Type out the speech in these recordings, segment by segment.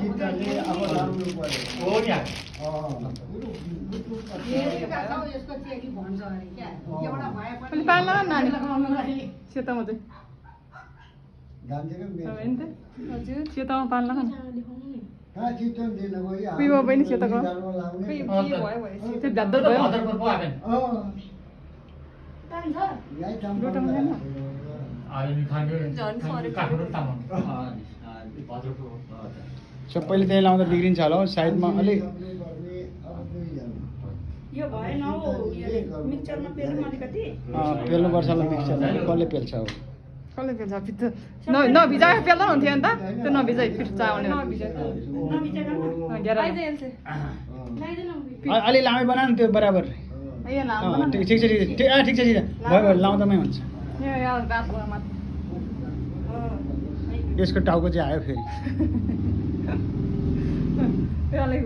खिच्चाले अब लाउनु पर्यो हो नि पनि पाल्न नानी सेतामा चाहिँ जान्थ्यो हजुर सेतामा पाल्न न कहाँ चित्तो नि दिन गयो पिवा पनि सेताको लाउने त्यो भ्याद्दो भयो भद्रपुर पो आएन यही काम डोटामा छैन आयो काठमाडौँ तामाङ भद्रपुर सबैले त्यही लाउँदा बिग्रिन्छ होला हौ साइडमा अलिक यो भएन हौ मिक्सचरमा पेल्नु अलिकति पेल्नुपर्छ होला मिक्सचर कसले पेल्छ अब कसले पेल्छ पिठो नभिजाए पेल्दा हुन्थ्यो नि त त्यो नभिजाइ पिठो चाउने अलि लामै बना न त्यो बराबर ए लामो न ठिक छ ठिक छ भयो भयो लाउँदामै हुन्छ यो रातको मात्र यसको टाउको चाहिँ आयो फेरि त्यो अलिक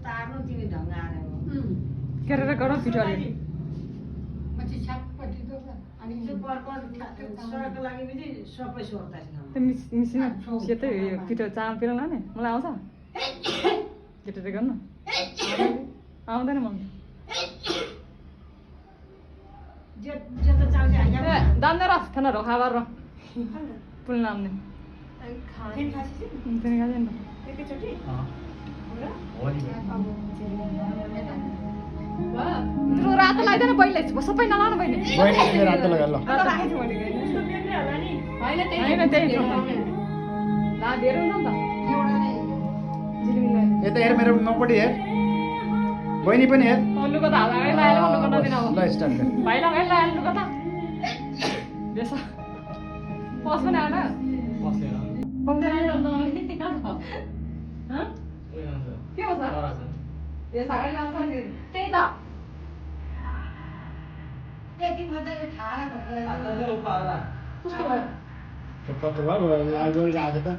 तार्नु तिमी ढङ्ग आएर केरेर गर पिठो अलिक सरको लागि पनि सबै सोर्ता त्यो मिसिन सेतै पिठो चामल पेल्न लाने मलाई आउँछ केटेर गर्नु आउँदैन मलाई दान्दै र खाना र खाबार र पुल नाम्ने एकैचोटि हो नि त्यो रातो लाग्दैन बहिनीलाई सबै नलाउनु बहिनी बहिनीले रातो लगा ल होइन त्यही ला धेरै हुन्छ नि त यता हेर मेरो नपट्टि हेर बहिनी पनि हेर लुगा त हाल्दा लगाएर लुगा नदिन अब ल स्टार्ट गर भाइ लगाएर लगाएर लुगा त बेस पस पनि आएन के हो सर बेस अगाडि लान्छ नि त्यही त पक्का भयो आज त